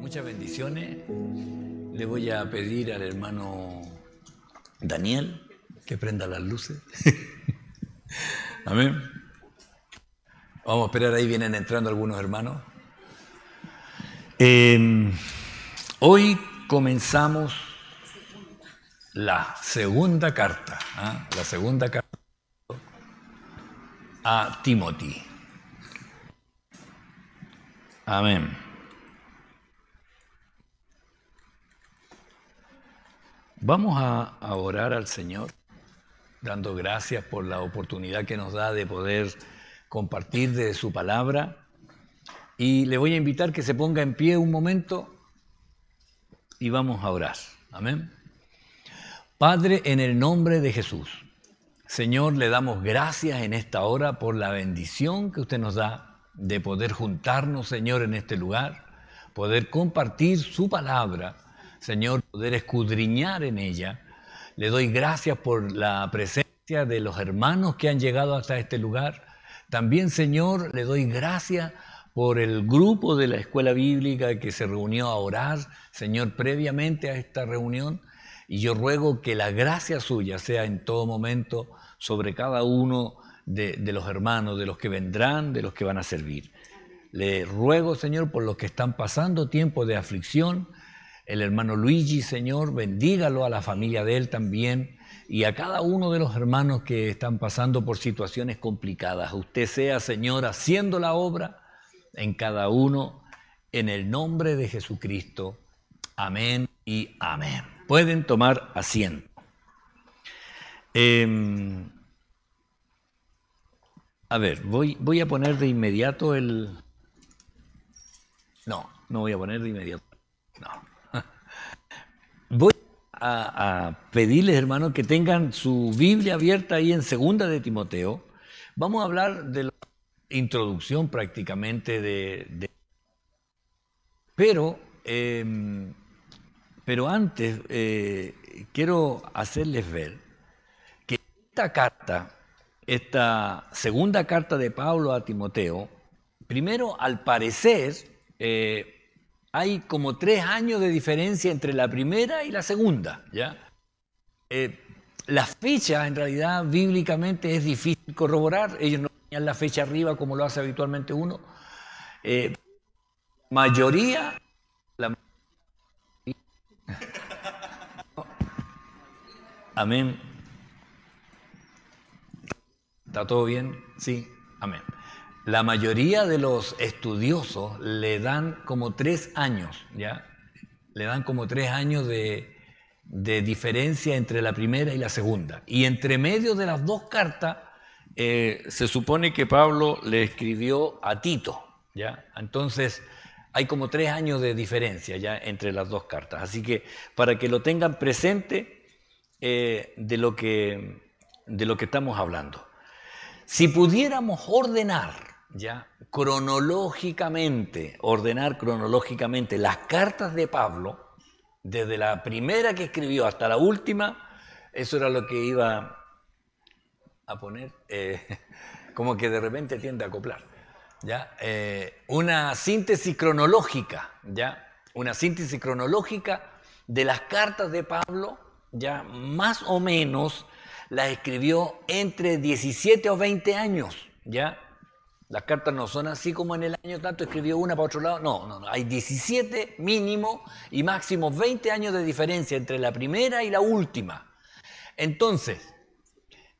Muchas bendiciones. Le voy a pedir al hermano Daniel que prenda las luces. Amén. Vamos a esperar, ahí vienen entrando algunos hermanos. Hoy comenzamos la segunda carta, la segunda carta a Timothy. Amén. Vamos a orar al Señor, dando gracias por la oportunidad que nos da de poder compartir de su palabra. Y le voy a invitar que se ponga en pie un momento y vamos a orar. Amén. Padre, en el nombre de Jesús, Señor, le damos gracias en esta hora por la bendición que usted nos da de poder juntarnos, Señor, en este lugar, poder compartir su palabra, Señor, poder escudriñar en ella. Le doy gracias por la presencia de los hermanos que han llegado hasta este lugar. También, Señor, le doy gracias por el grupo de la escuela bíblica que se reunió a orar, Señor, previamente a esta reunión. Y yo ruego que la gracia suya sea en todo momento sobre cada uno de los hermanos, de los que vendrán, de los que van a servir. Le ruego, Señor, por los que están pasando tiempo de aflicción. El hermano Luigi, Señor, bendígalo, a la familia de él también, y a cada uno de los hermanos que están pasando por situaciones complicadas. Usted sea, Señor, haciendo la obra en cada uno, en el nombre de Jesucristo. Amén y amén. Pueden tomar asiento. A ver, voy a poner de inmediato el... No voy a poner de inmediato. No. Voy a pedirles, hermanos, que tengan su Biblia abierta ahí en 2 de Timoteo. Vamos a hablar de la introducción prácticamente Pero antes quiero hacerles ver que esta carta, esta segunda carta de Pablo a Timoteo, primero, al parecer, hay como 3 años de diferencia entre la primera y la segunda, ¿ya? La fecha, en realidad, bíblicamente es difícil corroborar. Ellos no ponían la fecha arriba como lo hace habitualmente uno. Mayoría... Amén. ¿Está todo bien? Sí. Amén. La mayoría de los estudiosos le dan como 3 años, ¿ya? Le dan como 3 años de diferencia entre la primera y la segunda. Y entre medio de las dos cartas, se supone que Pablo le escribió a Tito, ¿ya? Entonces, hay como 3 años de diferencia ya entre las dos cartas. Así que, para que lo tengan presente de lo que estamos hablando. Si pudiéramos ordenar cronológicamente las cartas de Pablo, desde la primera que escribió hasta la última, eso era lo que iba a poner, como que de repente tiende a acoplar, ¿ya? Una síntesis cronológica, ¿ya? Una síntesis cronológica de las cartas de Pablo, ya más o menos las escribió entre 17 o 20 años, ¿ya? Las cartas no son así como en el año tanto escribió una para otro lado, no. Hay 17 mínimo y máximo 20 años de diferencia entre la primera y la última. Entonces,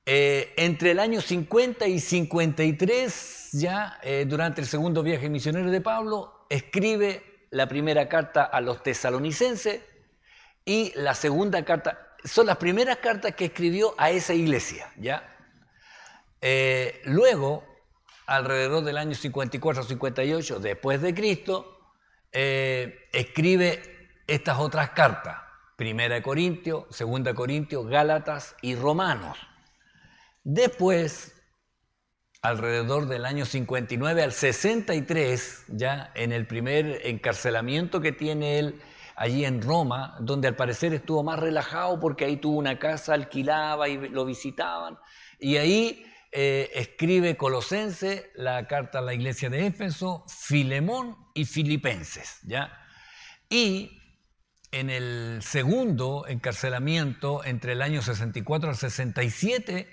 entre el año 50 y 53, ya durante el segundo viaje misionero de Pablo, escribe la primera carta a los tesalonicenses y la segunda carta. Son las primeras cartas que escribió a esa iglesia, ¿ya? Luego, alrededor del año 54 o 58 después de Cristo, escribe estas otras cartas: 1 Corintios, 2 Corintios, Gálatas y Romanos. Después, alrededor del año 59 al 63, ya en el primer encarcelamiento que tiene él allí en Roma, donde al parecer estuvo más relajado porque ahí tuvo una casa, alquilaba y lo visitaban, y ahí escribe Colosenses, la carta a la iglesia de Éfeso, Filemón y Filipenses, ¿ya? Y en el segundo encarcelamiento, entre el año 64 al 67,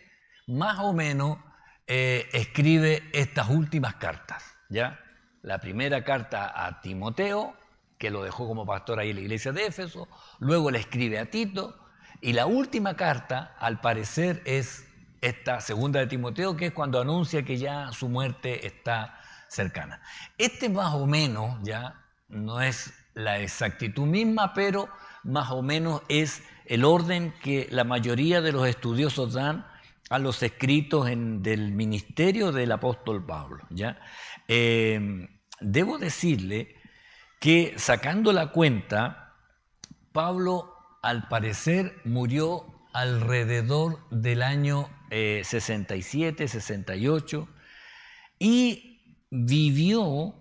más o menos, escribe estas últimas cartas, ¿ya? La primera carta a Timoteo, que lo dejó como pastor ahí en la iglesia de Éfeso, luego le escribe a Tito, y la última carta, al parecer, es esta segunda de Timoteo, que es cuando anuncia que ya su muerte está cercana. Este más o menos, ya no es la exactitud misma, pero más o menos es el orden que la mayoría de los estudiosos dan a los escritos del ministerio del apóstol Pablo, ¿ya? Debo decirle que, sacando la cuenta, Pablo al parecer murió alrededor del año 67, 68 y vivió,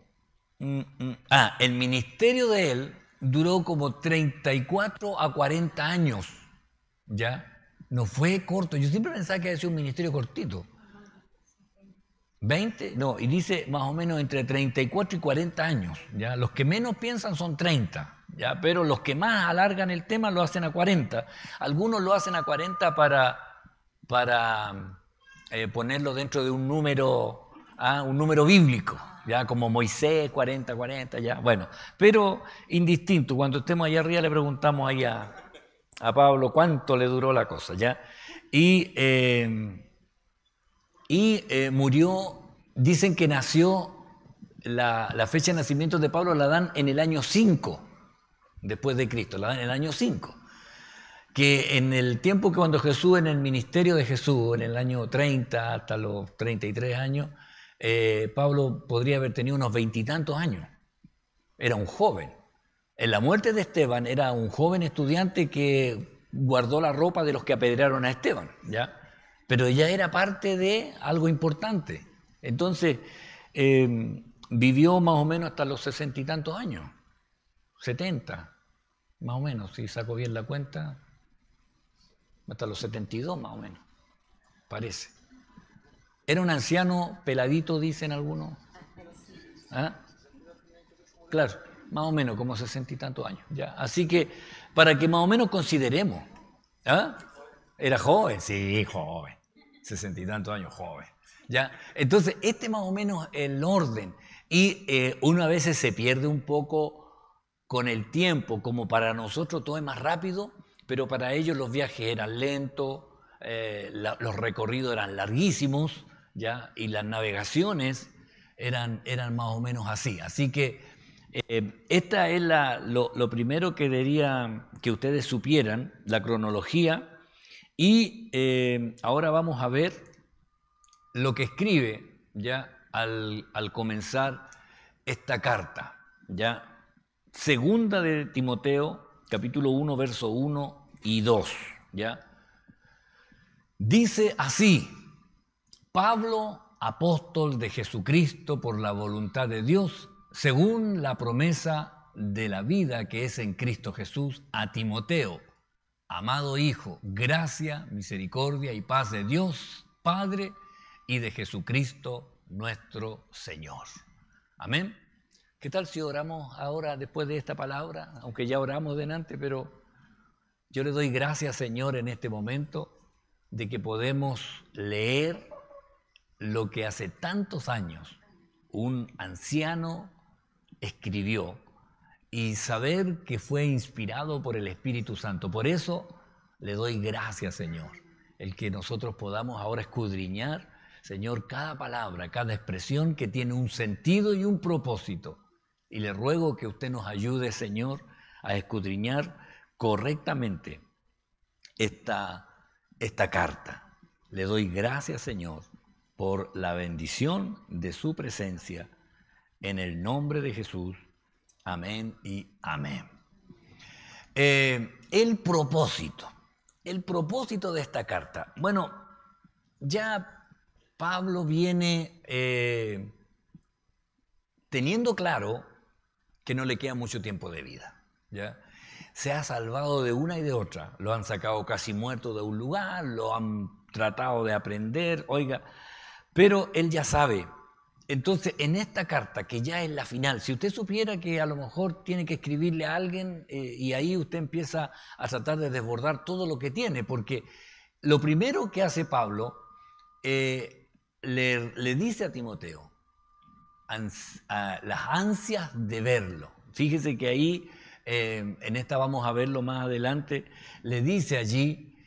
el ministerio de él duró como 34 a 40 años, ¿ya? No fue corto, yo siempre pensaba que había sido un ministerio cortito. 20, no, y dice más o menos entre 34 y 40 años, ¿ya? Los que menos piensan son 30, ¿ya? Pero los que más alargan el tema lo hacen a 40. Algunos lo hacen a 40 para ponerlo dentro de un número bíblico, ¿ya? Como Moisés, 40, 40, ¿ya? Bueno, pero indistinto, cuando estemos allá arriba le preguntamos ahí a Pablo cuánto le duró la cosa, ¿ya? Y murió, dicen que nació, la fecha de nacimiento de Pablo la dan en el año 5, después de Cristo, la dan en el año 5. Que en el tiempo que cuando Jesús, en el ministerio de Jesús, en el año 30 hasta los 33 años, Pablo podría haber tenido unos 20 y tantos años. Era un joven. En la muerte de Esteban era un joven estudiante que guardó la ropa de los que apedrearon a Esteban, ¿ya? Pero ya era parte de algo importante. Entonces, vivió más o menos hasta los 60 y tantos años, 70, más o menos, si saco bien la cuenta, hasta los 72 más o menos, parece. Era un anciano peladito, dicen algunos. ¿Ah? Claro, más o menos, como 60 y tantos años. ¿Ya? Así que, para que más o menos consideremos, ¿ah? Era joven, sí, joven. 60 y tantos años, joven. ¿Ya? Entonces, más o menos el orden. Y uno a veces se pierde un poco con el tiempo, como para nosotros todo es más rápido, pero para ellos los viajes eran lentos, los recorridos eran larguísimos, ¿ya? Y las navegaciones eran más o menos así. Así que esta es lo primero que quería que ustedes supieran, la cronología. Y ahora vamos a ver lo que escribe ya al comenzar esta carta, ya. Segunda de Timoteo, capítulo 1, verso 1 y 2, ya. Dice así: Pablo, apóstol de Jesucristo por la voluntad de Dios, según la promesa de la vida que es en Cristo Jesús, a Timoteo, amado hijo, gracia, misericordia y paz de Dios, Padre, y de Jesucristo nuestro Señor. Amén. ¿Qué tal si oramos ahora después de esta palabra? Aunque ya oramos delante, pero yo le doy gracias, Señor, en este momento de que podemos leer lo que hace tantos años un anciano escribió y saber que fue inspirado por el Espíritu Santo. Por eso le doy gracias, Señor, el que nosotros podamos ahora escudriñar, Señor, cada palabra, cada expresión que tiene un sentido y un propósito. Y le ruego que usted nos ayude, Señor, a escudriñar correctamente esta carta. Le doy gracias, Señor, por la bendición de su presencia, en el nombre de Jesús. Amén y amén. El propósito de esta carta. Bueno, ya Pablo viene teniendo claro que no le queda mucho tiempo de vida, ¿ya? Se ha salvado de una y de otra. Lo han sacado casi muerto de un lugar, lo han tratado de aprender, oiga, pero él ya sabe Entonces, en esta carta, que ya es la final, si usted supiera que a lo mejor tiene que escribirle a alguien y ahí usted empieza a tratar de desbordar todo lo que tiene, porque lo primero que hace Pablo, le dice a Timoteo, las ansias de verlo. Fíjese que ahí, en esta vamos a verlo más adelante, le dice allí,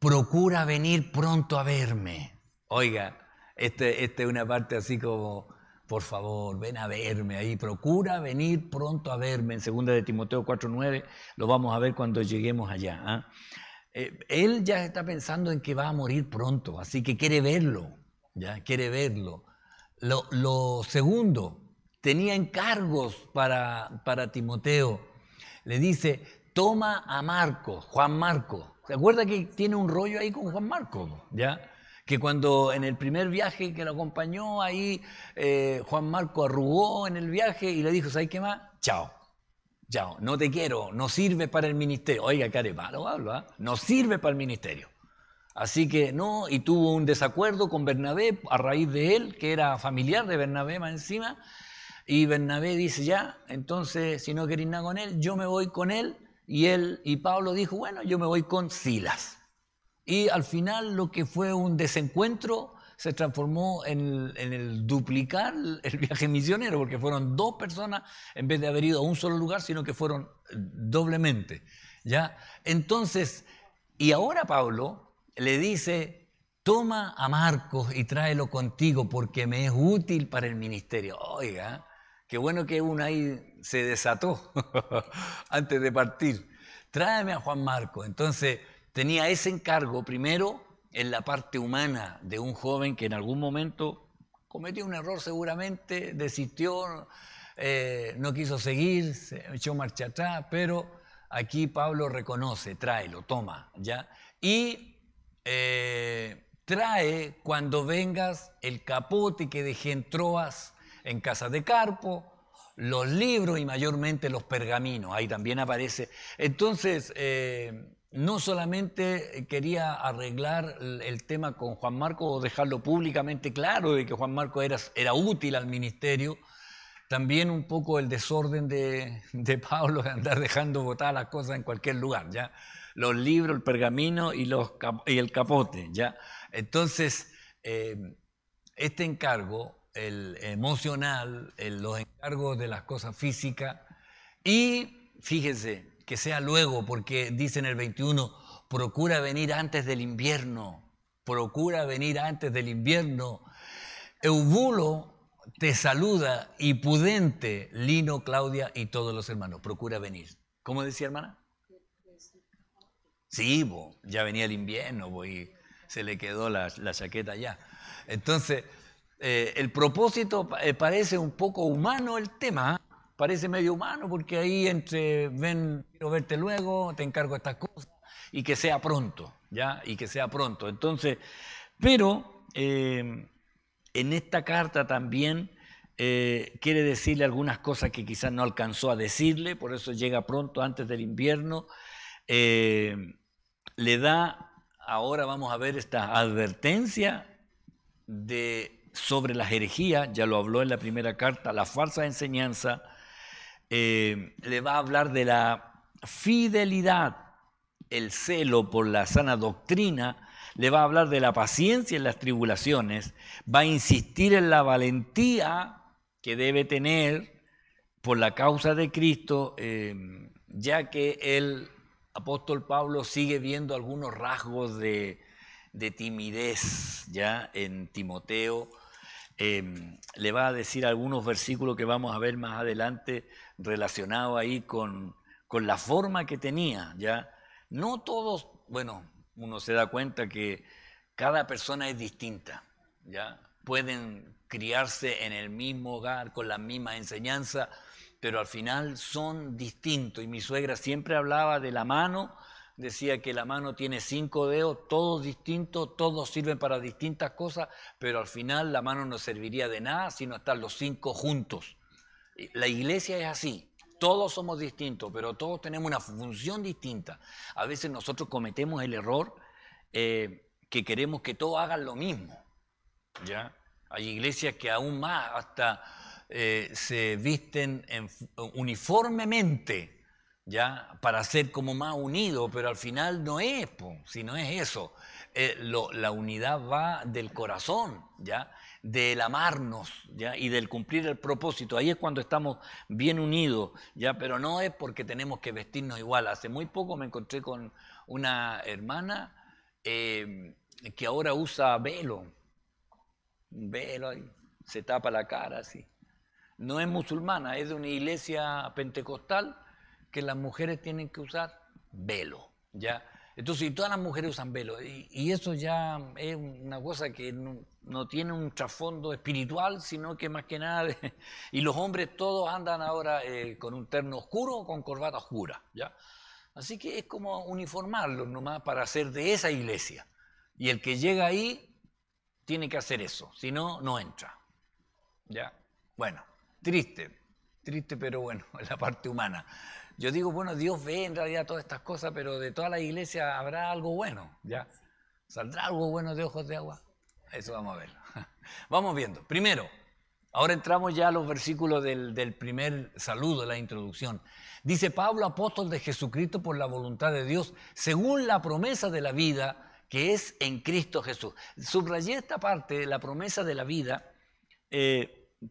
procura venir pronto a verme. Oiga, esta es una parte así como, por favor, ven a verme ahí, procura venir pronto a verme. En 2 de Timoteo 4:9 lo vamos a ver cuando lleguemos allá. ¿Ah? Él ya está pensando en que va a morir pronto, así que quiere verlo, ya quiere verlo. Lo segundo, tenía encargos para Timoteo. Le dice, toma a Marcos, Juan Marcos. ¿Se acuerda que tiene un rollo ahí con Juan Marcos? ¿Ya? Que cuando en el primer viaje que lo acompañó ahí, Juan Marcos arrugó en el viaje y le dijo, ¿sabes qué más? Chao. Chao, no te quiero, no sirve para el ministerio. Oiga, qué malo hablo, ¿eh? No sirve para el ministerio. Así que no, y tuvo un desacuerdo con Bernabé a raíz de él, que era familiar de Bernabé más encima, y Bernabé dice, ya, entonces si no queréis nada con él, yo me voy con él, y Pablo dijo, bueno, yo me voy con Silas. Y al final lo que fue un desencuentro se transformó en el duplicar el viaje misionero, porque fueron 2 personas en vez de haber ido a un solo lugar, sino que fueron doblemente, ¿ya? Entonces, y ahora Pablo le dice, toma a Marcos y tráelo contigo porque me es útil para el ministerio. Oiga, qué bueno que uno ahí se desató antes de partir. Tráeme a Juan Marcos. Entonces tenía ese encargo primero en la parte humana de un joven que en algún momento cometió un error seguramente, desistió, no quiso seguir, se echó marcha atrás, pero aquí Pablo reconoce, tráelo, toma, ¿ya? Y trae cuando vengas el capote que dejé en Troas, en casa de Carpo, los libros y mayormente los pergaminos, ahí también aparece. Entonces, no solamente quería arreglar el tema con Juan Marcos o dejarlo públicamente claro de que Juan Marcos era útil al ministerio, también un poco el desorden de Pablo de andar dejando botadas las cosas en cualquier lugar, ¿ya? Los libros, el pergamino y el capote, ¿ya? Entonces, este encargo, el emocional, los encargos de las cosas físicas, y fíjese, que sea luego, porque dice en el 21, procura venir antes del invierno, procura venir antes del invierno. Eubulo te saluda y Pudente, Lino, Claudia y todos los hermanos, procura venir. ¿Cómo decía, hermana? Sí, ya venía el invierno y se le quedó la chaqueta ya. Entonces, el propósito parece un poco humano el tema, parece medio humano porque ahí entre quiero verte luego, te encargo estas cosas y que sea pronto, ¿ya? Y que sea pronto. Entonces, pero en esta carta también quiere decirle algunas cosas que quizás no alcanzó a decirle, por eso llega pronto antes del invierno. Le da, ahora vamos a ver esta advertencia sobre las herejías, ya lo habló en la primera carta, la falsa enseñanza, le va a hablar de la fidelidad, el celo por la sana doctrina, le va a hablar de la paciencia en las tribulaciones, va a insistir en la valentía que debe tener por la causa de Cristo, ya que el apóstol Pablo sigue viendo algunos rasgos de timidez ya en Timoteo. Le va a decir algunos versículos que vamos a ver más adelante relacionados ahí con la forma que tenía, ¿ya? No todos, bueno, uno se da cuenta que cada persona es distinta, ¿ya? Pueden criarse en el mismo hogar, con la misma enseñanza, pero al final son distintos. Y mi suegra siempre hablaba de la mano, decía que la mano tiene 5 dedos, todos distintos, todos sirven para distintas cosas, pero al final la mano no serviría de nada si no están los 5 juntos. La iglesia es así, todos somos distintos, pero todos tenemos una función distinta. A veces nosotros cometemos el error que queremos que todos hagan lo mismo, ¿ya? Hay iglesias que aún más hasta se visten uniformemente, ¿ya? Para ser como más unidos, pero al final no es, si no es eso. La unidad va del corazón, ¿ya? Del amarnos, ¿ya? Y del cumplir el propósito. Ahí es cuando estamos bien unidos, ¿ya? Pero no es porque tenemos que vestirnos igual. Hace muy poco me encontré con una hermana que ahora usa velo, un velo ahí, se tapa la cara así. No es musulmana, es de una iglesia pentecostal que las mujeres tienen que usar velo, ¿ya? Entonces, todas las mujeres usan velo, y eso ya es una cosa que no tiene un trasfondo espiritual, sino que más que nada, y los hombres todos andan ahora con un terno oscuro o con corbata oscura, ¿ya? Así que es como uniformarlos nomás para ser de esa iglesia, y el que llega ahí tiene que hacer eso, si no, no entra, ¿ya? Bueno, triste, pero bueno, es la parte humana. Yo digo, bueno, Dios ve en realidad todas estas cosas, pero de toda la iglesia habrá algo bueno, ¿ya? ¿Saldrá algo bueno de ojos de agua? Eso vamos a ver. Vamos viendo. Primero, ahora entramos ya a los versículos del primer saludo, la introducción. Dice Pablo, apóstol de Jesucristo por la voluntad de Dios, según la promesa de la vida que es en Cristo Jesús. Subrayé esta parte, la promesa de la vida,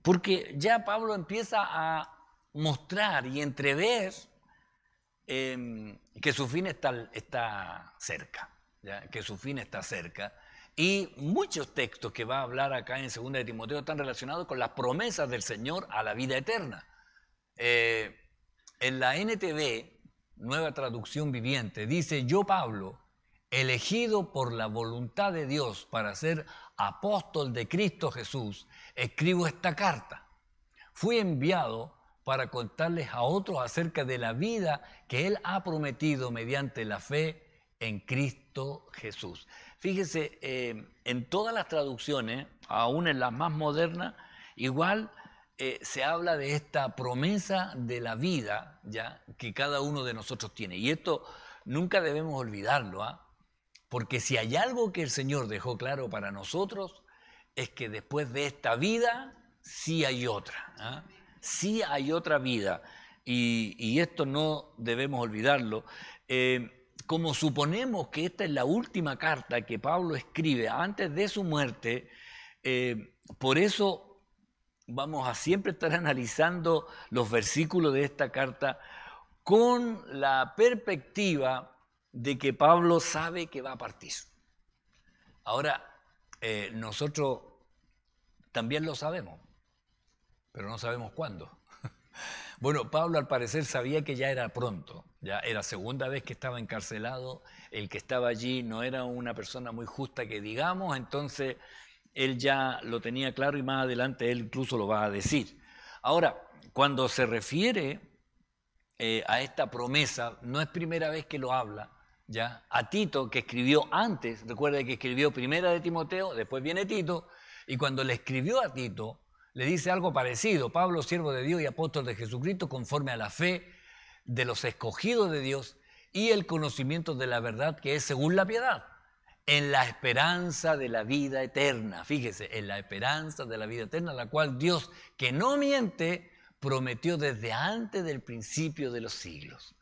porque ya Pablo empieza a mostrar y entrever que su fin está cerca, ¿ya? Que su fin está cerca. Y muchos textos que va a hablar acá en 2 de Timoteo están relacionados con las promesas del Señor a la vida eterna. En la NTV, Nueva Traducción Viviente, dice, yo Pablo, elegido por la voluntad de Dios para ser apóstol de Cristo Jesús, escribo esta carta. Fui enviado para contarles a otros acerca de la vida que Él ha prometido mediante la fe en Cristo Jesús. Fíjese, en todas las traducciones, aún en las más modernas, igual se habla de esta promesa de la vida, ¿ya? Que cada uno de nosotros tiene. Y esto nunca debemos olvidarlo, ¿ah? Porque si hay algo que el Señor dejó claro para nosotros, es que después de esta vida sí hay otra, ¿ah? Sí hay otra vida, y esto no debemos olvidarlo. Como suponemos que esta es la última carta que Pablo escribe antes de su muerte, por eso vamos a siempre estar analizando los versículos de esta carta con la perspectiva de que Pablo sabe que va a partir. Ahora, nosotros también lo sabemos, pero no sabemos cuándo. Bueno, Pablo al parecer sabía que ya era pronto, ya era segunda vez que estaba encarcelado, el que estaba allí no era una persona muy justa que digamos, entonces él ya lo tenía claro y más adelante él incluso lo va a decir. Ahora, cuando se refiere a esta promesa, no es primera vez que lo habla, ¿ya? A Tito, que escribió antes, recuerda que escribió primera de Timoteo, después viene Tito, y cuando le escribió a Tito, le dice algo parecido, Pablo, siervo de Dios y apóstol de Jesucristo, conforme a la fe de los escogidos de Dios y el conocimiento de la verdad que es según la piedad, en la esperanza de la vida eterna. Fíjese, en la esperanza de la vida eterna, la cual Dios, que no miente, prometió desde antes del principio de los siglos.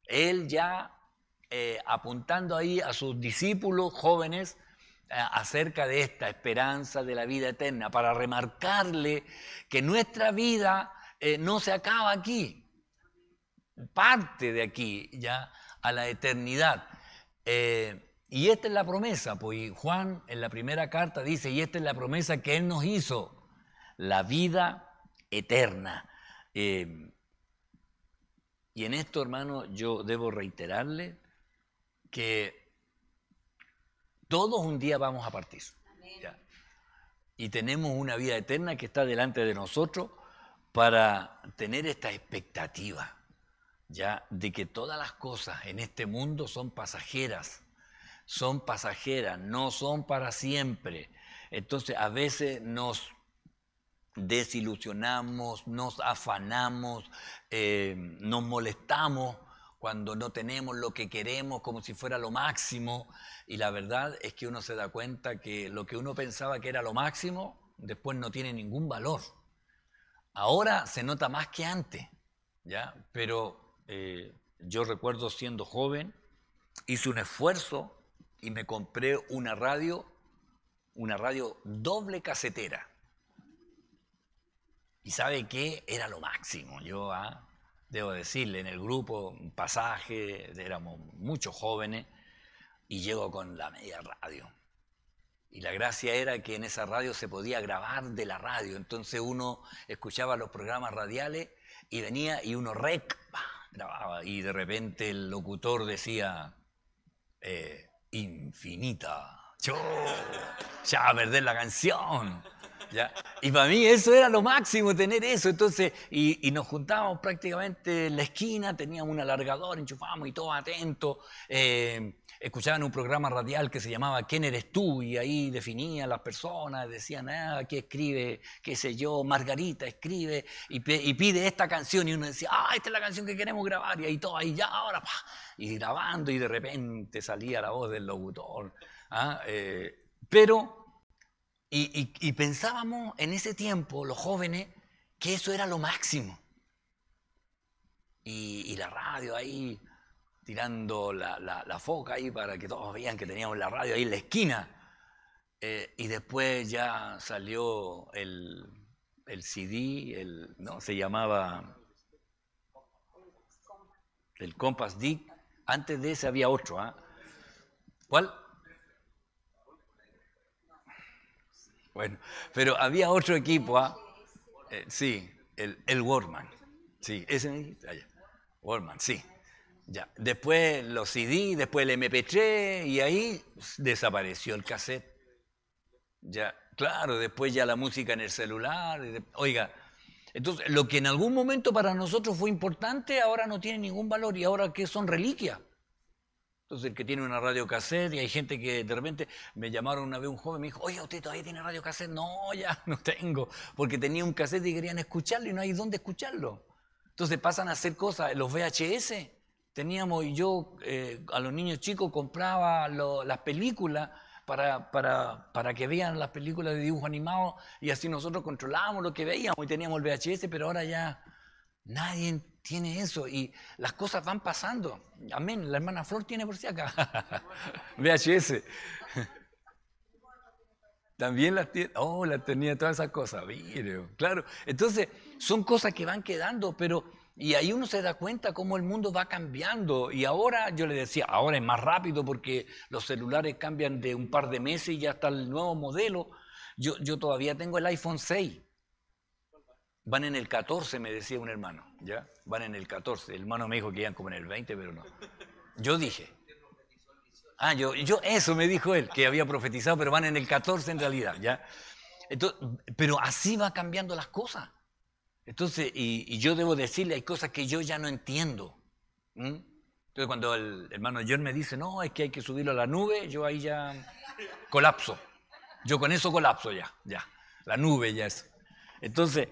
Él ya apuntando ahí a sus discípulos jóvenes, acerca de esta esperanza de la vida eterna, para remarcarle que nuestra vida no se acaba aquí, parte de aquí ya a la eternidad. Y esta es la promesa, pues Juan en la primera carta dice, y esta es la promesa que Él nos hizo, la vida eterna. Y en esto, hermano, yo debo reiterarle que todos un día vamos a partir, ¿ya? Y tenemos una vida eterna que está delante de nosotros para tener esta expectativa, ¿ya? De que todas las cosas en este mundo son pasajeras, no son para siempre. Entonces a veces nos desilusionamos, nos afanamos, nos molestamos cuando no tenemos lo que queremos como si fuera lo máximo, y la verdad es que uno se da cuenta que lo que uno pensaba que era lo máximo después no tiene ningún valor. Ahora se nota más que antes, ¿ya? Pero yo recuerdo siendo joven, hice un esfuerzo y me compré una radio doble casetera. ¿Y sabe qué? Era lo máximo. Yo, debo decirle, en el grupo, un pasaje, éramos muchos jóvenes, y llego con la media radio. Y la gracia era que en esa radio se podía grabar de la radio. Entonces uno escuchaba los programas radiales y venía y uno grababa. Y de repente el locutor decía, infinita. Ya va a perder la canción. ¿Ya? Y para mí eso era lo máximo, tener eso. Entonces, y nos juntábamos prácticamente en la esquina, teníamos un alargador, enchufábamos y todos atentos. Escuchaban un programa radial que se llamaba ¿Quién eres tú? Y ahí definían las personas, decían, ¿qué escribe? ¿Qué sé yo? Margarita escribe y pide esta canción. Y uno decía, esta es la canción que queremos grabar. Y ahí todo, ahí ya, ahora, y grabando, y de repente salía la voz del locutor. Y pensábamos en ese tiempo, los jóvenes, que eso era lo máximo. Y la radio ahí, tirando la foca ahí para que todos vean que teníamos la radio ahí en la esquina. Y después ya salió el CD, ¿no? Se llamaba el Compass Disc. Antes de ese había otro. ¿Cuál? Bueno, pero había otro equipo, sí, el Walkman, sí, ese me dijiste, allá. Walkman, sí, ya. Después los CD, después el MP3 y ahí desapareció el cassette. Ya, claro, después ya la música en el celular. Oiga, entonces lo que en algún momento para nosotros fue importante ahora no tiene ningún valor y ahora ¿qué son reliquias? Entonces el que tiene una radiocassette, y hay gente que de repente me llamaron una vez un joven y me dijo, oye, ¿usted todavía tiene radiocassette? No, ya no tengo, porque tenía un cassette y querían escucharlo y no hay dónde escucharlo. Entonces pasan a hacer cosas, los VHS, teníamos, y yo a los niños chicos compraba las películas para que vean las películas de dibujo animado y así nosotros controlábamos lo que veíamos y teníamos el VHS, pero ahora ya nadie tiene eso y las cosas van pasando. Amén. La hermana Flor tiene por si acá. VHS. También las tiene. Oh, las tenía todas esas cosas. Mire, claro. Entonces, son cosas que van quedando, pero. Y ahí uno se da cuenta cómo el mundo va cambiando. Y ahora, yo le decía, ahora es más rápido porque los celulares cambian de un par de meses y ya está el nuevo modelo. Yo todavía tengo el iPhone 6. Van en el 14, me decía un hermano, ¿ya? Van en el 14. El hermano me dijo que iban como en el 20, pero no. Yo dije. Eso me dijo él, que había profetizado, pero van en el 14 en realidad, ¿ya? Entonces, pero así va cambiando las cosas. Entonces, y yo debo decirle, hay cosas que yo ya no entiendo. Entonces, cuando el hermano John me dice, no, es que hay que subirlo a la nube, yo ahí ya colapso. Yo con eso colapso ya. La nube ya es. Entonces,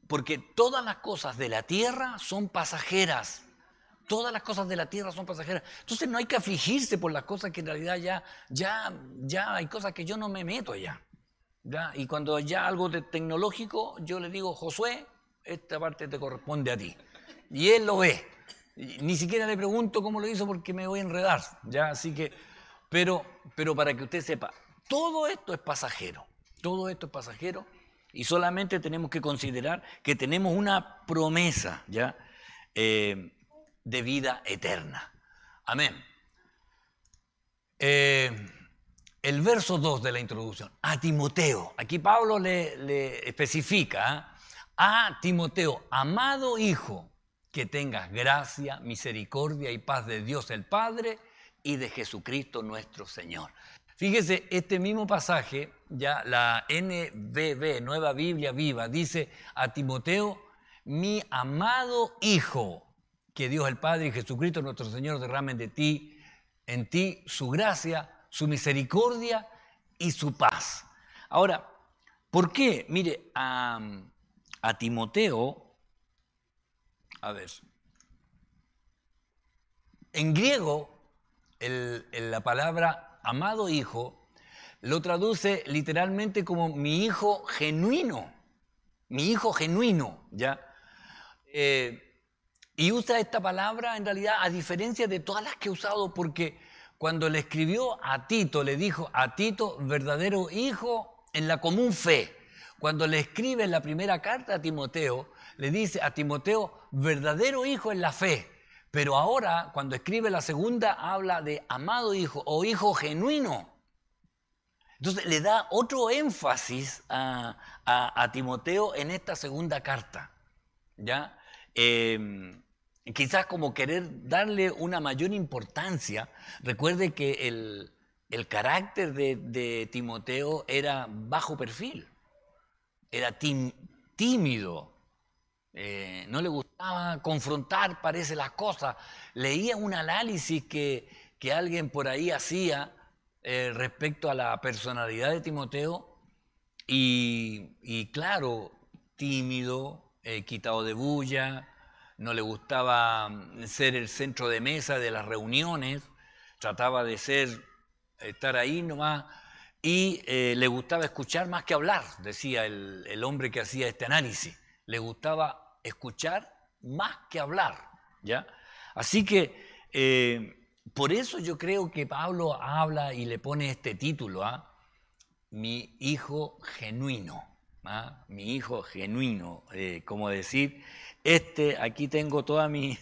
porque todas las cosas de la tierra son pasajeras. Todas las cosas de la tierra son pasajeras. Entonces no hay que afligirse por las cosas que en realidad ya hay cosas que yo no me meto ya. Y cuando ya algo de tecnológico, yo le digo, Josué, esta parte te corresponde a ti. Y él lo ve. Ni siquiera le pregunto cómo lo hizo porque me voy a enredar. Así que, pero para que usted sepa, todo esto es pasajero. Todo esto es pasajero y solamente tenemos que considerar que tenemos una promesa, de vida eterna. Amén. El verso 2 de la introducción, a Timoteo. Aquí Pablo le especifica, a Timoteo, amado hijo, que tengas gracia, misericordia y paz de Dios el Padre y de Jesucristo nuestro Señor. Fíjese, este mismo pasaje, ya la NBV, Nueva Biblia Viva, dice a Timoteo, mi amado hijo, que Dios el Padre y Jesucristo nuestro Señor derramen en ti su gracia, su misericordia y su paz. Ahora, ¿por qué? Mire, a Timoteo, a ver, en griego, la palabra amado hijo lo traduce literalmente como mi hijo genuino, ¿ya? Y usa esta palabra en realidad a diferencia de todas las que he usado, porque cuando le escribió a Tito, le dijo a Tito, verdadero hijo en la común fe. Cuando le escribe en la primera carta a Timoteo, le dice a Timoteo, verdadero hijo en la fe. Pero ahora, cuando escribe la segunda, habla de amado hijo o hijo genuino. Entonces le da otro énfasis a Timoteo en esta segunda carta, ¿ya? Quizás como querer darle una mayor importancia. Recuerde que el carácter de Timoteo era bajo perfil, era tímido, no le gustaba confrontar, parece, las cosas. Leía un análisis que alguien por ahí hacía respecto a la personalidad de Timoteo y claro, tímido, quitado de bulla, no le gustaba ser el centro de mesa de las reuniones, trataba de estar ahí nomás y le gustaba escuchar más que hablar, decía el hombre que hacía este análisis. Le gustaba escuchar más que hablar, ¿ya? Así que por eso yo creo que Pablo habla y le pone este título, mi hijo genuino, mi hijo genuino, como decir, aquí tengo toda mi,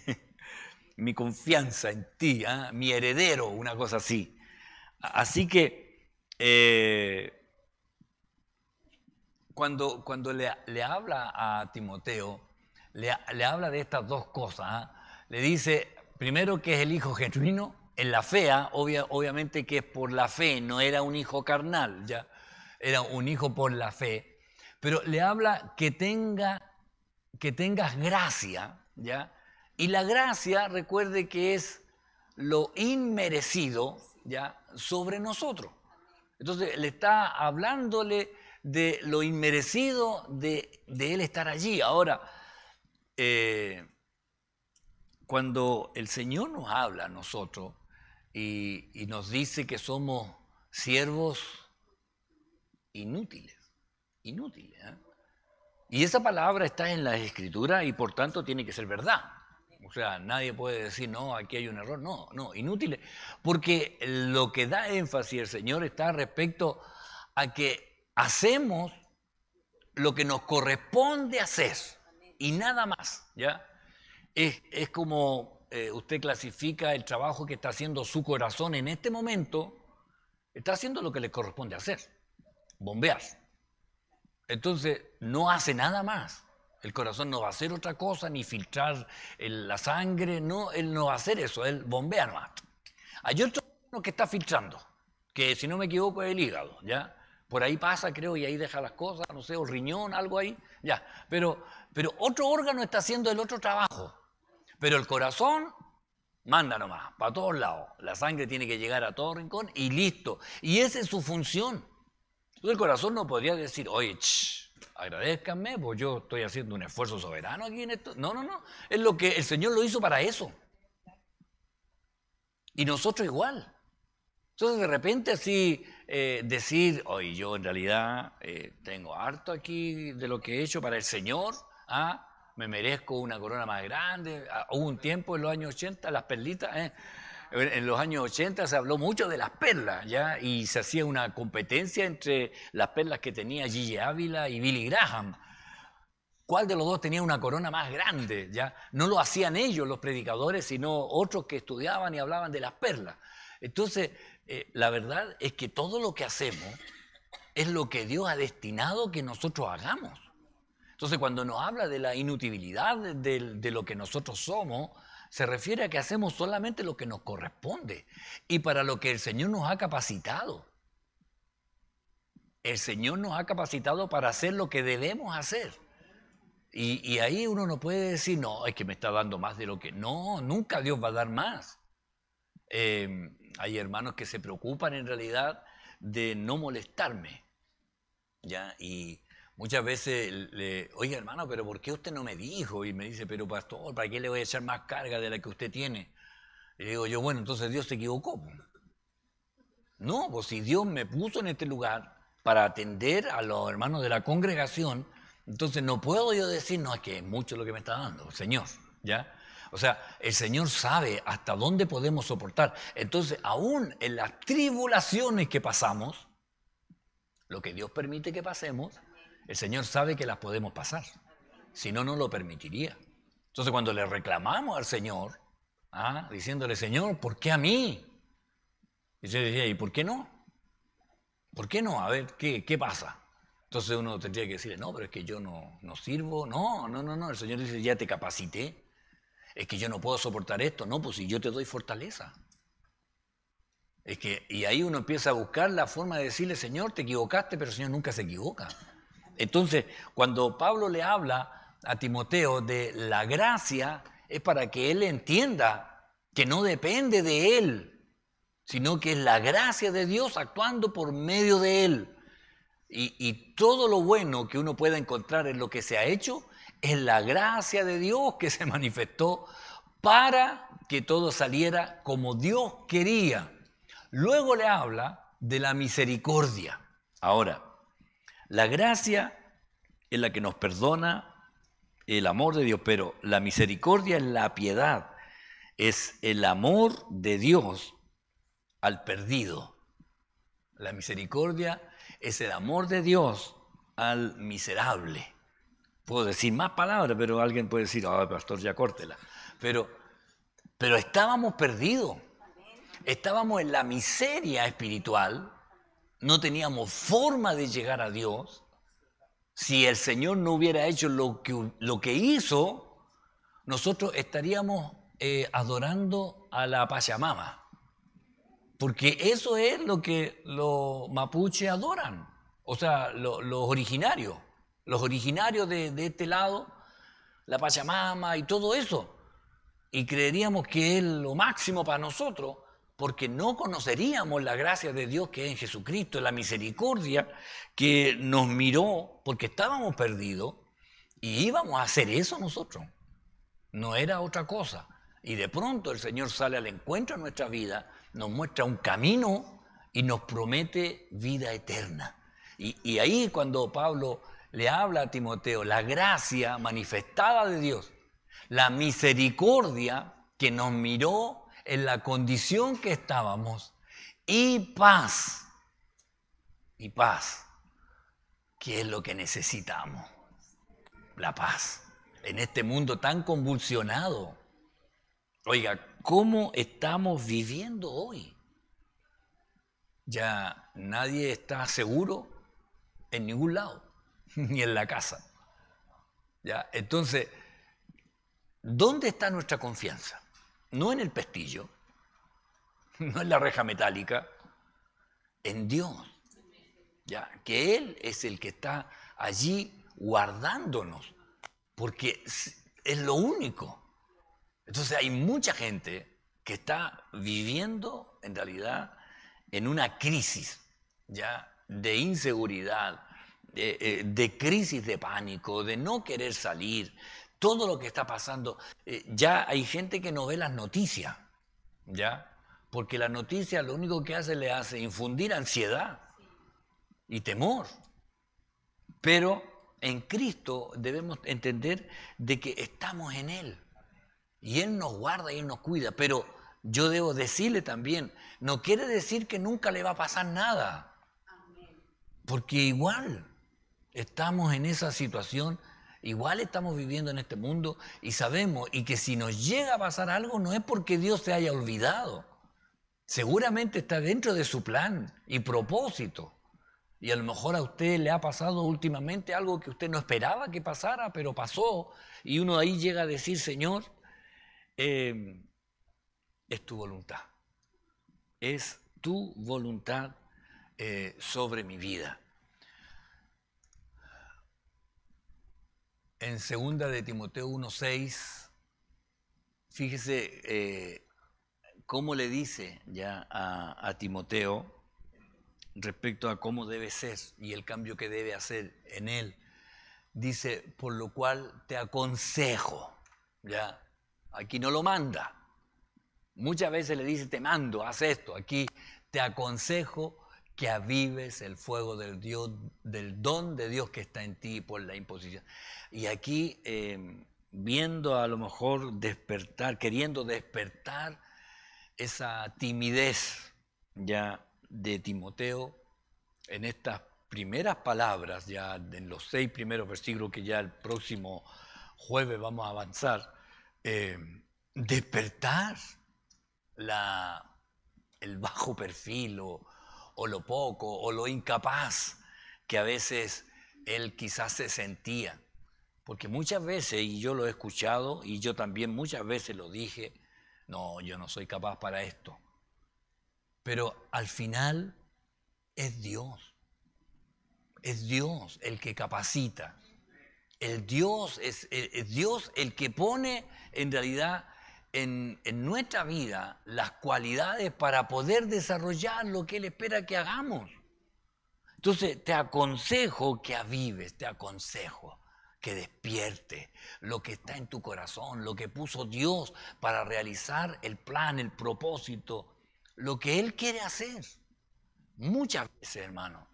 mi confianza en ti, mi heredero, una cosa así. Así que cuando le habla a Timoteo, le habla de estas dos cosas. Le dice, primero, que es el hijo genuino, en la fe, obviamente que es por la fe, no era un hijo carnal, ya era un hijo por la fe, pero le habla que tengas gracia, ¿ya? Y la gracia, recuerde que es lo inmerecido, ¿ya?, sobre nosotros. Entonces le está hablándole de lo inmerecido de él estar allí. Ahora, cuando el Señor nos habla a nosotros y nos dice que somos siervos inútiles, ¿eh? Y esa palabra está en las Escrituras y por tanto tiene que ser verdad. O sea, nadie puede decir, no, aquí hay un error. No, inútiles. Porque lo que da énfasis el Señor está respecto a que hacemos lo que nos corresponde hacer y nada más, ¿ya? Es como usted clasifica el trabajo que está haciendo su corazón en este momento, está haciendo lo que le corresponde hacer, bombear. Entonces no hace nada más. El corazón no va a hacer otra cosa, ni filtrar la sangre, no, él no va a hacer eso, él bombea nomás. Hay otro que está filtrando, que si no me equivoco es el hígado, ¿ya? Por ahí pasa, creo, y ahí deja las cosas, no sé, o riñón, algo ahí, ya. Pero otro órgano está haciendo el otro trabajo. Pero el corazón manda nomás, para todos lados. La sangre tiene que llegar a todo rincón y listo. Y esa es su función. Entonces el corazón no podría decir, oye, agradézcanme, pues yo estoy haciendo un esfuerzo soberano aquí en esto. No. Es lo que el Señor lo hizo para eso. Y nosotros igual. Entonces de repente así decir, oye, yo en realidad tengo harto aquí de lo que he hecho para el Señor, me merezco una corona más grande. Hubo un tiempo en los años 80, las perlitas, en los años 80 se habló mucho de las perlas, ¿ya? Y se hacía una competencia entre las perlas que tenía Gigi Ávila y Billy Graham. ¿Cuál de los dos tenía una corona más grande? ¿Ya? No lo hacían ellos, los predicadores, sino otros que estudiaban y hablaban de las perlas. Entonces, la verdad es que todo lo que hacemos es lo que Dios ha destinado que nosotros hagamos. Entonces, cuando nos habla de la inutilidad de lo que nosotros somos, se refiere a que hacemos solamente lo que nos corresponde y para lo que el Señor nos ha capacitado. El Señor nos ha capacitado para hacer lo que debemos hacer. Y ahí uno no puede decir, no, es que me está dando más de lo que... No, nunca Dios va a dar más. Hay hermanos que se preocupan en realidad de no molestarme, ¿ya? Y muchas veces oiga, hermano, pero ¿por qué usted no me dijo? Y me dice, pero pastor, ¿para qué le voy a echar más carga de la que usted tiene? Y le digo yo, bueno, entonces Dios se equivocó. No, pues si Dios me puso en este lugar para atender a los hermanos de la congregación, entonces no puedo yo decir, no, es que es mucho lo que me está dando el Señor, ¿ya? O sea, el Señor sabe hasta dónde podemos soportar. Entonces, aún en las tribulaciones que pasamos, lo que Dios permite que pasemos, el Señor sabe que las podemos pasar. Si no, no lo permitiría. Entonces, cuando le reclamamos al Señor, diciéndole, Señor, ¿por qué a mí? Y se decía, ¿y por qué no? ¿Por qué no? A ver, ¿qué pasa? Entonces uno tendría que decirle, no, pero es que yo no sirvo. No. El Señor dice, ya te capacité. Es que yo no puedo soportar esto. No, pues si yo te doy fortaleza. Es que, y ahí uno empieza a buscar la forma de decirle, Señor, te equivocaste, pero el Señor nunca se equivoca. Entonces, cuando Pablo le habla a Timoteo de la gracia, es para que él entienda que no depende de él, sino que es la gracia de Dios actuando por medio de él. Y todo lo bueno que uno pueda encontrar en lo que se ha hecho es la gracia de Dios que se manifestó para que todo saliera como Dios quería. Luego le habla de la misericordia. Ahora, la gracia es la que nos perdona el amor de Dios, pero la misericordia es la piedad, es el amor de Dios al perdido. La misericordia es el amor de Dios al miserable. Puedo decir más palabras, pero alguien puede decir, pastor, ya córtela. Pero estábamos perdidos. Estábamos en la miseria espiritual. No teníamos forma de llegar a Dios. Si el Señor no hubiera hecho lo que hizo, nosotros estaríamos adorando a la Pachamama. Porque eso es lo que los mapuches adoran. O sea, los originarios. Los originarios de este lado, la Pachamama y todo eso. Y creeríamos que es lo máximo para nosotros, porque no conoceríamos la gracia de Dios que es en Jesucristo, la misericordia que nos miró porque estábamos perdidos y íbamos a hacer eso nosotros. No era otra cosa. Y de pronto el Señor sale al encuentro de nuestra vida, nos muestra un camino y nos promete vida eterna. Y ahí cuando Pablo le habla a Timoteo, la gracia manifestada de Dios, la misericordia que nos miró en la condición que estábamos, y paz, que es lo que necesitamos, la paz, en este mundo tan convulsionado. Oiga, ¿cómo estamos viviendo hoy? Ya nadie está seguro en ningún lado, ni en la casa. ¿Ya? Entonces, ¿dónde está nuestra confianza? No en el pestillo, no en la reja metálica, en Dios. ¿Ya? Que Él es el que está allí guardándonos, porque es lo único. Entonces hay mucha gente que está viviendo en realidad en una crisis, ¿ya? De inseguridad, de crisis de pánico, de no querer salir, todo lo que está pasando. Ya hay gente que no ve las noticias, ¿ya? Porque la noticia lo único que le hace infundir ansiedad y temor. Pero en Cristo debemos entender de que estamos en Él. Y Él nos guarda y Él nos cuida. Pero yo debo decirle también, no quiere decir que nunca le va a pasar nada. Porque igual estamos en esa situación, igual estamos viviendo en este mundo y sabemos, y que si nos llega a pasar algo no es porque Dios se haya olvidado. Seguramente está dentro de su plan y propósito. Y a lo mejor a usted le ha pasado últimamente algo que usted no esperaba que pasara, pero pasó. Y uno ahí llega a decir, Señor, es tu voluntad. Es tu voluntad sobre mi vida. En 2 de Timoteo 1:6, fíjese cómo le dice ya a Timoteo respecto a cómo debe ser y el cambio que debe hacer en él. Dice, por lo cual te aconsejo, ya, aquí no lo manda. Muchas veces le dice, te mando, haz esto. Aquí te aconsejo que avives el fuego del Dios, del don de Dios que está en ti por la imposición. Y aquí, viendo a lo mejor despertar, queriendo despertar esa timidez ya de Timoteo en estas primeras palabras, ya en los 6 primeros versículos que ya el próximo jueves vamos a avanzar, despertar el bajo perfil o lo poco o lo incapaz que a veces él quizás se sentía. Porque muchas veces, y yo lo he escuchado y yo también muchas veces lo dije, no, yo no soy capaz para esto. Pero al final es Dios el que capacita. Es Dios el que pone en realidad en nuestra vida las cualidades para poder desarrollar lo que Él espera que hagamos. Entonces te aconsejo que avives, te aconsejo que despierte lo que está en tu corazón, lo que puso Dios para realizar el plan, el propósito, lo que Él quiere hacer. Muchas veces, hermano,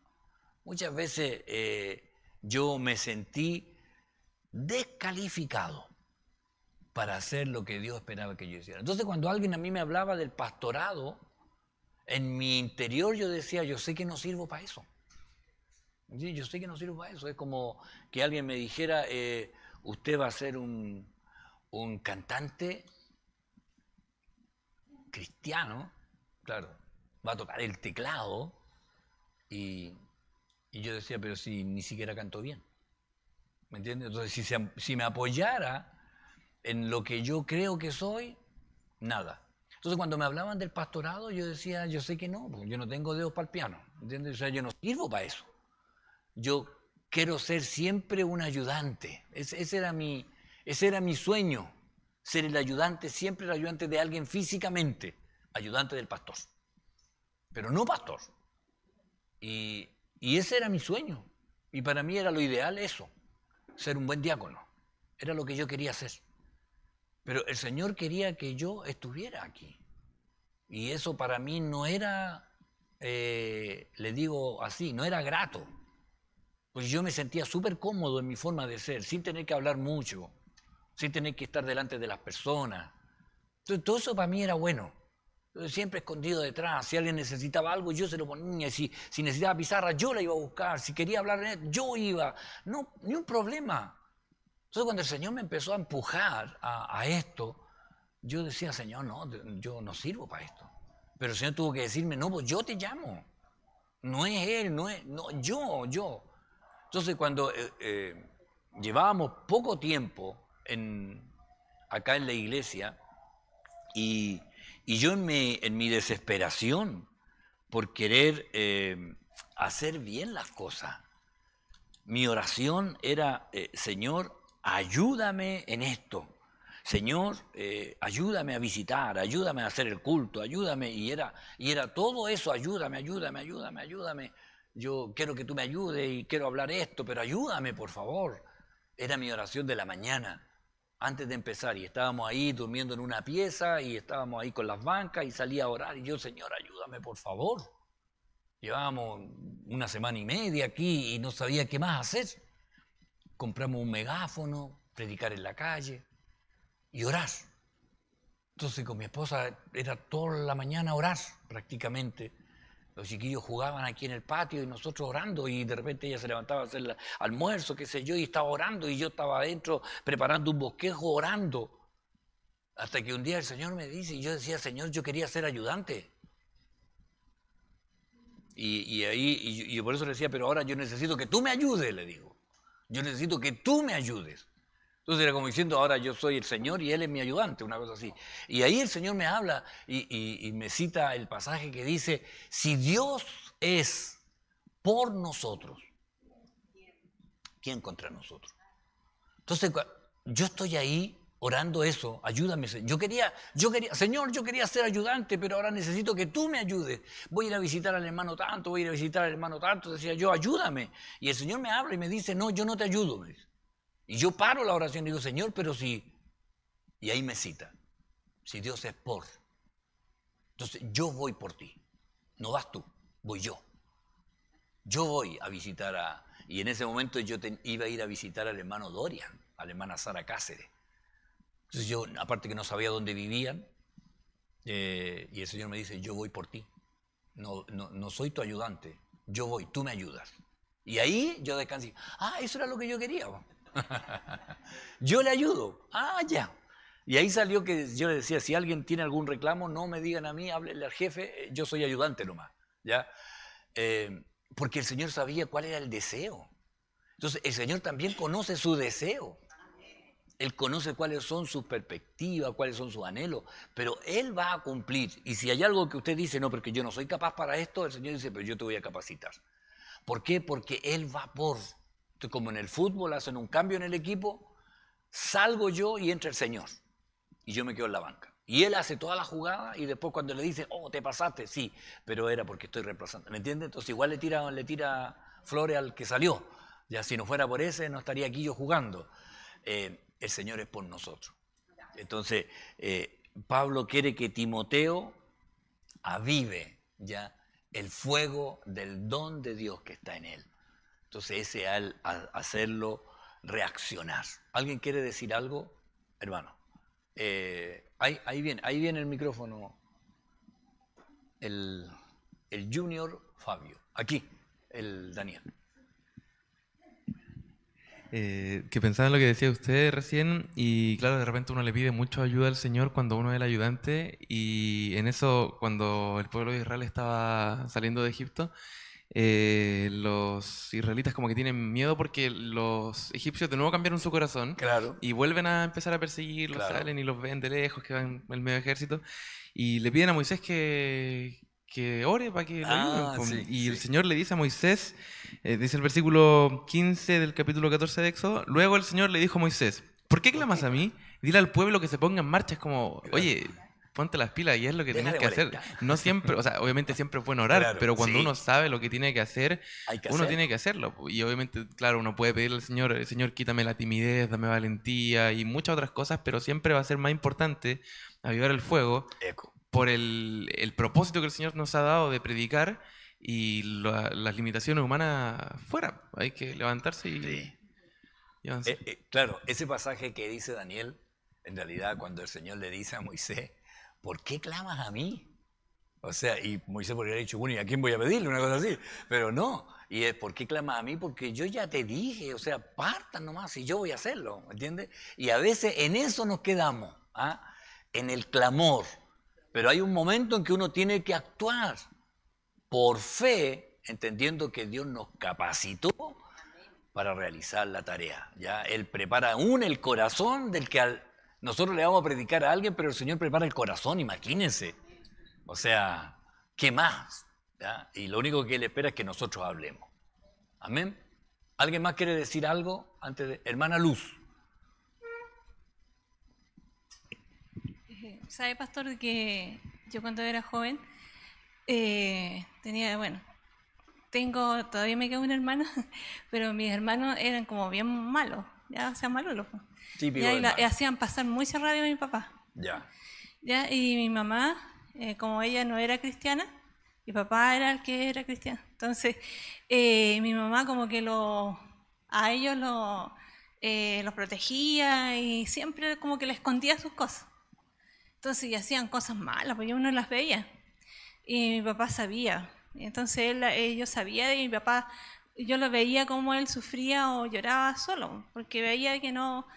muchas veces yo me sentí descalificado para hacer lo que Dios esperaba que yo hiciera. Entonces, cuando alguien a mí me hablaba del pastorado, en mi interior yo decía, yo sé que no sirvo para eso. Sí, yo sé que no sirvo para eso. Es como que alguien me dijera, usted va a ser un cantante cristiano, claro, va a tocar el teclado, y yo decía, pero si ni siquiera canto bien. ¿Me entiendes? Entonces, si me apoyara en lo que yo creo que soy, nada. Entonces, cuando me hablaban del pastorado, yo decía, yo sé que no, porque yo no tengo dedos para el piano. ¿Entiendes? O sea, yo no sirvo para eso. Yo quiero ser siempre un ayudante. Ese era mi sueño, ser el ayudante, siempre el ayudante de alguien físicamente, ayudante del pastor, pero no pastor. Y ese era mi sueño. Y para mí era lo ideal eso, ser un buen diácono. Era lo que yo quería hacer. Pero el Señor quería que yo estuviera aquí. Y eso para mí no era, le digo así, no era grato. Pues yo me sentía súper cómodo en mi forma de ser, sin tener que hablar mucho, sin tener que estar delante de las personas. Entonces, todo eso para mí era bueno. Siempre escondido detrás. Si alguien necesitaba algo, yo se lo ponía. Si necesitaba pizarra, yo la iba a buscar. Si quería hablar en él, yo iba. No, ni un problema. Entonces, cuando el Señor me empezó a empujar a esto, yo decía, Señor, no, yo no sirvo para esto. Pero el Señor tuvo que decirme, no, pues yo te llamo. No es Él, no, yo. Entonces, cuando llevábamos poco tiempo acá en la iglesia, y yo en mi desesperación por querer hacer bien las cosas, mi oración era, Señor, ayúdame en esto. Señor, ayúdame a visitar, ayúdame a hacer el culto, ayúdame. Y era todo eso, ayúdame. Yo quiero que tú me ayudes y quiero hablar esto, pero ayúdame, por favor. Era mi oración de la mañana, antes de empezar. Y estábamos ahí durmiendo en una pieza y estábamos ahí con las bancas y salía a orar. Y yo, Señor, ayúdame, por favor. Llevábamos 1 semana y media aquí y no sabía qué más hacer. Compramos un megáfono, predicar en la calle y orar. Entonces con mi esposa era toda la mañana orar prácticamente. Los chiquillos jugaban aquí en el patio y nosotros orando, y de repente ella se levantaba a hacer el almuerzo, qué sé yo, y estaba orando, y yo estaba adentro preparando un bosquejo orando. Hasta que un día el Señor me dice, y yo decía, Señor, yo quería ser ayudante. Y por eso le decía, pero ahora yo necesito que tú me ayudes, le digo. Yo necesito que tú me ayudes. Entonces era como diciendo, ahora yo soy el Señor y Él es mi ayudante, una cosa así. Y ahí el Señor me habla y me cita el pasaje que dice, si Dios es por nosotros, ¿quién contra nosotros? Entonces yo estoy ahí orando eso, ayúdame. Señor, yo quería ser ayudante, pero ahora necesito que tú me ayudes. Voy a ir a visitar al hermano tanto, decía yo, ayúdame. Y el Señor me habla y me dice, no, yo no te ayudo, me dice. Y yo paro la oración y digo, Señor, pero si... Y ahí me cita, si Dios es por, entonces yo voy por ti. no vas tú, voy yo. Yo voy a visitar y en ese momento yo iba a ir a visitar al hermano Dorian, a la hermana Sara Cáceres. Entonces yo, aparte que no sabía dónde vivían, y el Señor me dice, yo voy por ti. No soy tu ayudante, yo voy, tú me ayudas. Y ahí yo descansé. Eso era lo que yo quería. Yo le ayudo. Ya. Y ahí salió que yo le decía, si alguien tiene algún reclamo, no me digan a mí, háblenle al jefe, yo soy ayudante nomás. ¿Ya? Porque el Señor sabía cuál era el deseo. Entonces el Señor también conoce su deseo. Él conoce cuáles son sus perspectivas, cuáles son sus anhelos, pero Él va a cumplir. Y si hay algo que usted dice, no, porque yo no soy capaz para esto, el Señor dice, pero yo te voy a capacitar. ¿Por qué? Porque Él va por. Entonces, como en el fútbol hacen un cambio en el equipo, salgo yo y entra el Señor. Y yo me quedo en la banca. Y Él hace toda la jugada y después cuando le dice, te pasaste, sí, pero era porque estoy reemplazando. ¿Me entiende? Entonces igual le tira flores al que salió. Ya si no fuera por ese, no estaría aquí yo jugando. El Señor es por nosotros. Entonces, Pablo quiere que Timoteo avive ya el fuego del don de Dios que está en él. Entonces, ese al hacerlo reaccionar. ¿Alguien quiere decir algo, hermano? Ahí viene el micrófono. El Junior Fabio. Aquí, el Daniel. Que pensaba en lo que decía usted recién y claro, de repente uno le pide mucho ayuda al Señor cuando uno es el ayudante y en eso, cuando el pueblo de Israel estaba saliendo de Egipto, los israelitas como que tienen miedo porque los egipcios de nuevo cambiaron su corazón. Claro. Y vuelven a empezar a perseguirlos, Claro. Salen y los ven de lejos, que van el medio ejército, y le piden a Moisés que ore para que lo ayuden. Sí, y el sí. Señor le dice a Moisés, dice el versículo 15 del capítulo 14 de Éxodo, luego el Señor le dijo a Moisés, ¿por qué clamas a mí? Dile al pueblo que se ponga en marcha. Es como, oye, ponte las pilas y es lo que Deja tienes de que hacer. molestar. No siempre, o sea, obviamente siempre es bueno orar, Claro, pero cuando sí. uno sabe lo que tiene que hacer, Hay que uno hacerlo. tiene que hacerlo. Y obviamente, claro, uno puede pedirle al Señor, Señor, quítame la timidez, dame valentía y muchas otras cosas, pero siempre va a ser más importante avivar el fuego Eco. por el propósito que el Señor nos ha dado de predicar y las limitaciones humanas fuera. Hay que levantarse y avanzar. Claro, ese pasaje que dice Daniel, en realidad cuando el Señor le dice a Moisés, ¿por qué clamas a mí? O sea, y Moisés podría haber dicho, bueno, ¿y a quién voy a pedirle? Una cosa así. Pero no. Y es, ¿por qué clamas a mí? Porque yo ya te dije, o sea, partan nomás y yo voy a hacerlo, ¿entiendes? Y a veces en eso nos quedamos, en el clamor. Pero hay un momento en que uno tiene que actuar por fe, entendiendo que Dios nos capacitó para realizar la tarea. ¿Ya? Él prepara aún el corazón del que nosotros le vamos a predicar a alguien, pero el Señor prepara el corazón, imagínense. O sea, ¿qué más? ¿Ya? Y lo único que Él espera es que nosotros hablemos. Amén. ¿Alguien más quiere decir algo antes de... Hermana Luz. ¿Sabe, pastor, que yo cuando era joven tenía, bueno, todavía me queda un hermano, pero mis hermanos eran como bien malos, ya, o sea, malos. Típico Ya, hermano. y hacían pasar mucha rabia a mi papá. Ya. Ya, y mi mamá, como ella no era cristiana, mi papá era el que era cristiano. Entonces, mi mamá como que a ellos los protegía y siempre como que les escondía sus cosas. Entonces, y hacían cosas malas, pues yo no las veía. Y mi papá sabía. Entonces, yo sabía de mi papá, yo lo veía como él sufría o lloraba solo, porque veía que no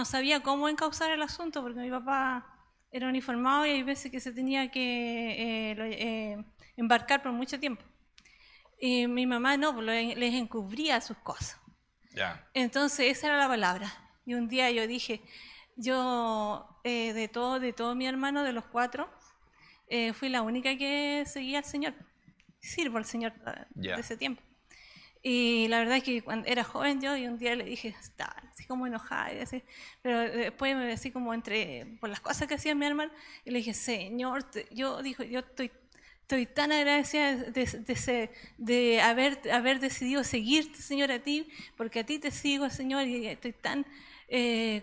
sabía cómo encauzar el asunto, porque mi papá era uniformado y hay veces que se tenía que embarcar por mucho tiempo. Y mi mamá no, pues les encubría sus cosas. Ya. Entonces esa era la palabra. Y un día yo dije, yo de todo mi hermano, de los 4, fui la única que seguía al Señor. Sirvo al Señor de ese tiempo. Y la verdad es que cuando era joven yo, y un día le dije, estaba así como enojada, y así, pero después me así como por las cosas que hacía mi hermano, y le dije, Señor, yo estoy tan agradecida de haber decidido seguirte, Señor, a ti, porque a ti te sigo, Señor, y estoy tan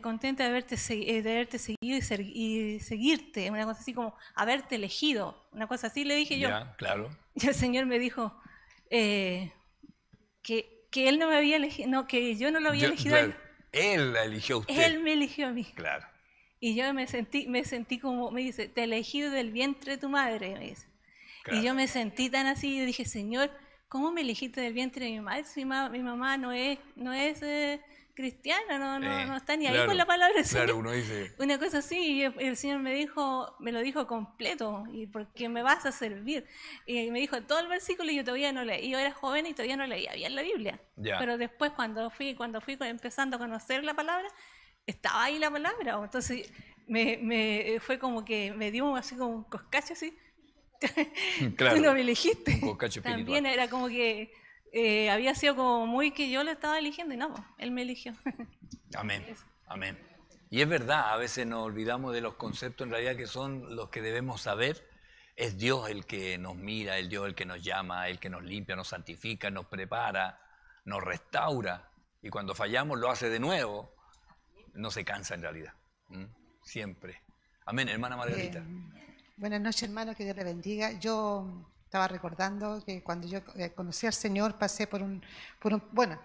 contenta de haberte seguido y seguirte, una cosa así como haberte elegido, una cosa así le dije yo. Ya, claro. Y el Señor me dijo que Él no me había elegido, no, que yo no lo había elegido a Él. Él la eligió a usted. Él me eligió a mí. Claro. Y yo me sentí como, me dice, te elegí del vientre de tu madre, me dice. Claro. Y yo me sentí tan así, yo dije, Señor, ¿cómo me elegiste del vientre de mi madre? Si mi mamá no es cristiana, no está ni ahí con la palabra del Señor. Claro, uno dice... Una cosa así, y el Señor me lo dijo completo, y porque me vas a servir. Y me dijo todo el versículo y yo todavía no leí. Yo era joven y todavía no leía bien la Biblia. Ya. Pero después cuando fui empezando a conocer la palabra, estaba ahí la palabra. Entonces fue como que me dio así como un coscacho así. Claro, tú no me elegiste. un coscacho espiritual. También era como que había sido como muy que yo lo estaba eligiendo y no, él me eligió. Amén, amén. Y es verdad, a veces nos olvidamos de los conceptos en realidad que son los que debemos saber. Es Dios el que nos mira, el Dios el que nos llama, el que nos limpia, nos santifica, nos prepara, nos restaura. Y cuando fallamos lo hace de nuevo. No se cansa en realidad. Siempre. Amén, hermana Margarita. Buenas noches, hermano, que Dios le bendiga. Yo estaba recordando que cuando yo conocí al Señor pasé bueno,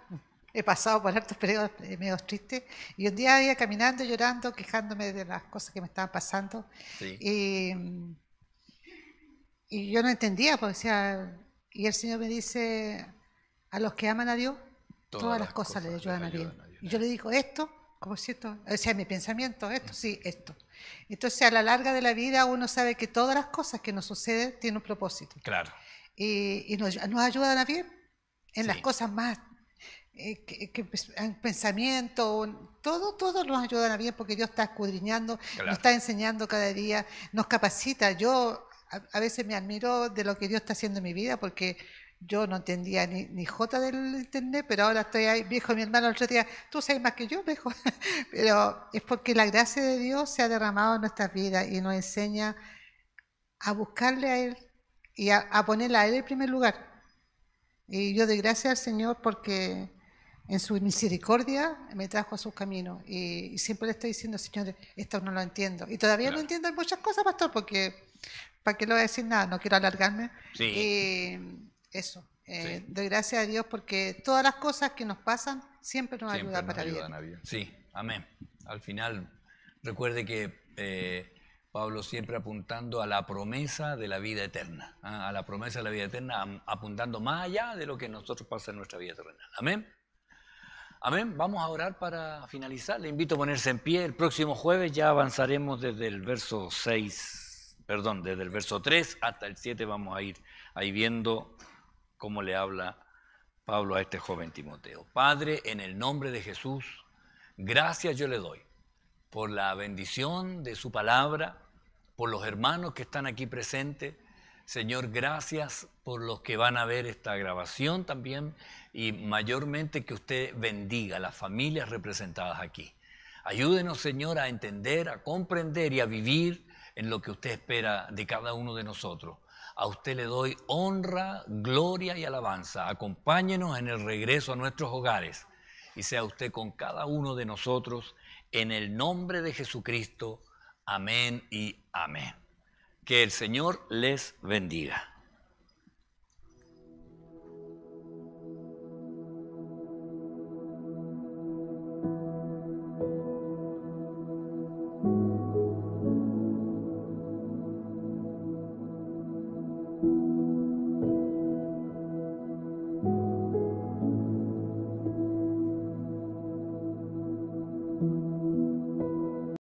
he pasado por hartos periodos medio tristes, y un día iba caminando, llorando, quejándome de las cosas que me estaban pasando. Sí. Y yo no entendía, pues decía, y el Señor me dice, a los que aman a Dios, todas las cosas le ayudan a bien. Y yo le digo, esto, como cierto, o sea, mi pensamiento, esto, sí, esto. Entonces, a la larga de la vida, uno sabe que todas las cosas que nos suceden tienen un propósito. Claro. Y nos ayudan a bien en las cosas más, pensamiento, todo nos ayudan a bien porque Dios está escudriñando, nos está enseñando cada día, nos capacita. Yo a veces me admiro de lo que Dios está haciendo en mi vida porque yo no entendía ni jota del internet, pero ahora estoy ahí, viejo, mi hermano el otro día, tú sabes más que yo, viejo, pero es porque la gracia de Dios se ha derramado en nuestras vidas y nos enseña a buscarle a Él y a ponerle a Él en primer lugar. Y yo doy gracias al Señor porque en su misericordia me trajo a sus caminos y siempre le estoy diciendo, Señor, esto no lo entiendo. Y todavía no entiendo muchas cosas, pastor, porque ¿para qué le voy a decir nada? No quiero alargarme. Sí. Eso, doy gracias a Dios porque todas las cosas que nos pasan siempre nos ayudan para bien. Sí, amén. Al final, recuerde que Pablo siempre apuntando a la promesa de la vida eterna, a la promesa de la vida eterna, apuntando más allá de lo que nosotros pasa en nuestra vida terrenal. Amén. Amén. Vamos a orar para finalizar. Le invito a ponerse en pie. El próximo jueves ya avanzaremos desde el verso 3 hasta el 7. Vamos a ir ahí viendo cómo le habla Pablo a este joven Timoteo. Padre, en el nombre de Jesús, gracias yo le doy por la bendición de su palabra, por los hermanos que están aquí presentes. Señor, gracias por los que van a ver esta grabación también y mayormente que usted bendiga a las familias representadas aquí. Ayúdenos, Señor, a entender, a comprender y a vivir en lo que usted espera de cada uno de nosotros. A usted le doy honra, gloria y alabanza. Acompáñenos en el regreso a nuestros hogares y sea usted con cada uno de nosotros en el nombre de Jesucristo. Amén y amén. Que el Señor les bendiga.